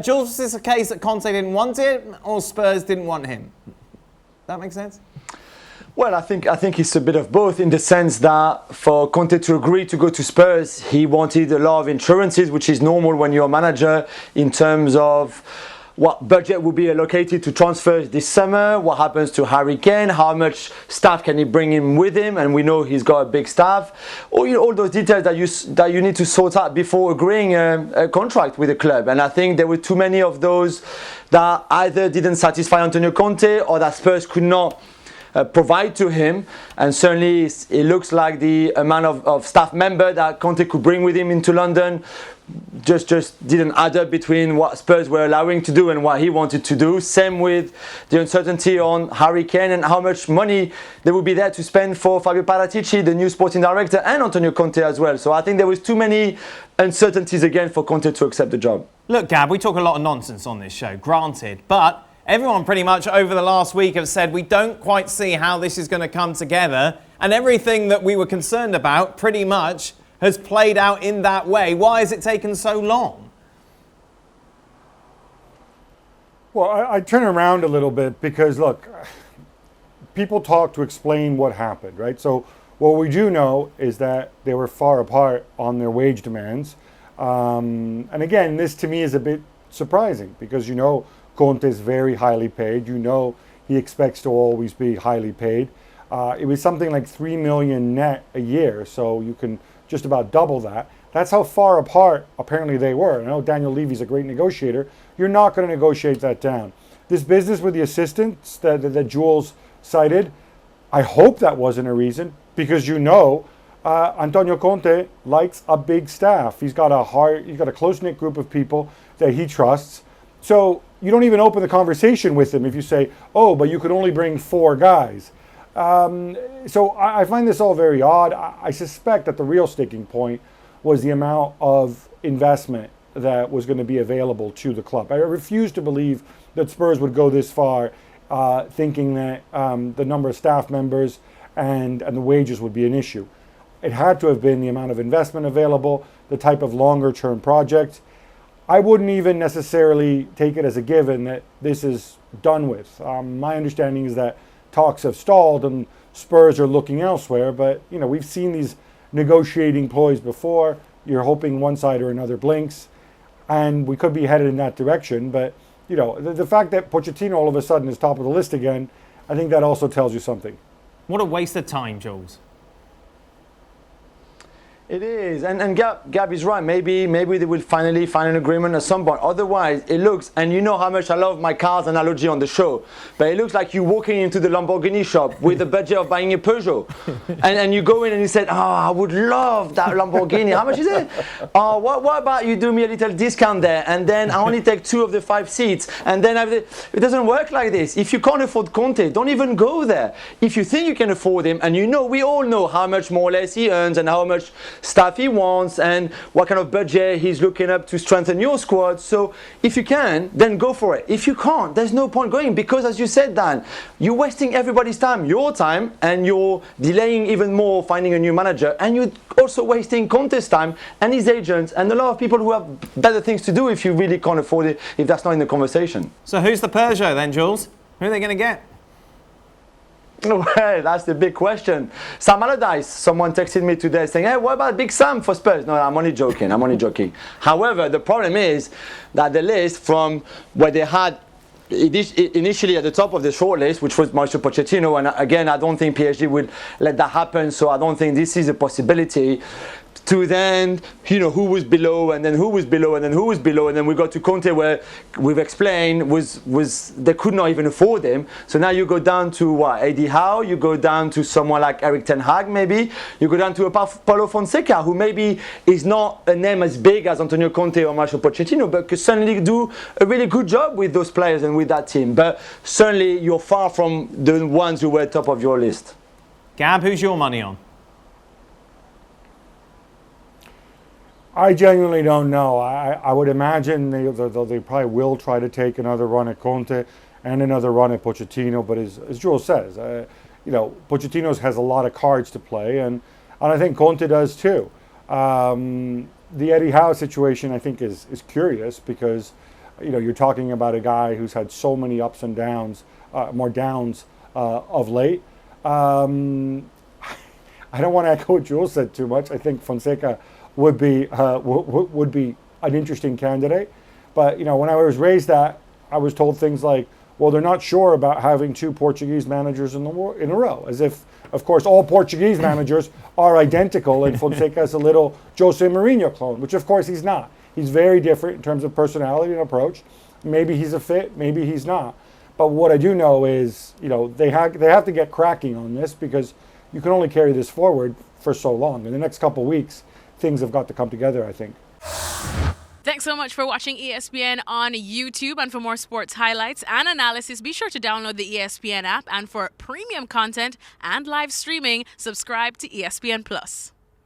Jules, is this a case that Conte didn't want it or Spurs didn't want him? That makes sense? Well, I think it's a bit of both, in the sense that for Conte to agree to go to Spurs, he wanted a lot of insurances, which is normal when you're a manager, in terms of what budget will be allocated to transfers this summer, what happens to Harry Kane, how much staff can he bring in with him, and we know he's got a big staff. All those details that you need to sort out before agreeing a contract with the club. And I think there were too many of those that either didn't satisfy Antonio Conte or that Spurs could not provide to him, and certainly it looks like the amount of staff member that Conte could bring with him into London just didn't add up between what Spurs were allowing to do and what he wanted to do. Same with the uncertainty on Harry Kane and how much money there would be there to spend for Fabio Paratici, the new sporting director, and Antonio Conte as well. So I think there was too many uncertainties again for Conte to accept the job. Look, Gab, we talk a lot of nonsense on this show, granted, but everyone pretty much over the last week have said we don't quite see how this is going to come together, and everything that we were concerned about pretty much has played out in that way. Why has it taken so long? Well, I turn around a little bit because, look, people talk to explain what happened, right? So what we do know is that they were far apart on their wage demands. And again, this to me is a bit surprising because, Conte is very highly paid. He expects to always be highly paid. It was something like 3 million net a year, so you can just about double that. That's how far apart apparently they were. I know Daniel Levy's a great negotiator. You're not going to negotiate that down. This business with the assistants that Jules cited, I hope that wasn't a reason, because Antonio Conte likes a big staff. He's got a close-knit group of people that he trusts. So you don't even open the conversation with him if you say, oh, but you could only bring 4 guys. So I find this all very odd. I suspect that the real sticking point was the amount of investment that was going to be available to the club. I refuse to believe that Spurs would go this far, thinking that the number of staff members and the wages would be an issue. It had to have been the amount of investment available, the type of longer-term project. I wouldn't even necessarily take it as a given that this is done with. My understanding is that talks have stalled and Spurs are looking elsewhere, but we've seen these negotiating ploys before. You're hoping one side or another blinks, and we could be headed in that direction. But the fact that Pochettino all of a sudden is top of the list again, I think that also tells you something. What a waste of time, Jules. It is, and Gab is right. Maybe they will finally find an agreement at some point. Otherwise, it looks, and you know how much I love my cars analogy on the show, but it looks like you're walking into the Lamborghini shop with the budget of buying a Peugeot, and you go in and you said, I would love that Lamborghini. How much is it? What about you do me a little discount there, and then I only take 2 of the 5 seats, and then it doesn't work like this. If you can't afford Conte, don't even go there. If you think you can afford him, and we all know how much more or less he earns and how much staff he wants and what kind of budget he's looking up to strengthen your squad. So if you can, then go for it. If you can't, there's no point going, because as you said, Dan, you're wasting everybody's time, your time, and you're delaying even more finding a new manager, and you're also wasting Conte's time and his agents and a lot of people who have better things to do if you really can't afford it, if that's not in the conversation. So who's the Peugeot then, Jules? Who are they going to get? Well, that's the big question. Sam Allardyce, someone texted me today saying, hey, what about Big Sam for Spurs? No, I'm only joking. However, the problem is that the list from where they had initially at the top of the shortlist, which was Mauricio Pochettino, and again, I don't think PSG will let that happen, so I don't think this is a possibility, to then, who was below, and then who was below, and then who was below, and then we got to Conte, where we've explained was they could not even afford him. So now you go down to Eddie Howe, you go down to someone like Eric Ten Hag, maybe you go down to a Paulo Fonseca, who maybe is not a name as big as Antonio Conte or Mauricio Pochettino, but could certainly do a really good job with those players and with that team. But certainly you're far from the ones who were top of your list. Gab, who's your money on? I genuinely don't know. I would imagine they probably will try to take another run at Conte and another run at Pochettino. But as Jules says, Pochettino has a lot of cards to play, and I think Conte does too. The Eddie Howe situation, I think, is curious because you're talking about a guy who's had so many ups and downs, more downs of late. I don't want to echo what Jules said too much. I think Fonseca would be an interesting candidate. But when I was raised that, I was told things like, well, they're not sure about having 2 Portuguese managers in a row, as if, of course, all Portuguese managers are identical and Fonseca is a little Jose Mourinho clone, which of course he's not. He's very different in terms of personality and approach. Maybe he's a fit, maybe he's not. But what I do know is, they have to get cracking on this, because you can only carry this forward for so long. In the next couple of weeks, things have got to come together, I think. Thanks so much for watching ESPN on YouTube. And for more sports highlights and analysis, be sure to download the ESPN app. And for premium content and live streaming, subscribe to ESPN Plus.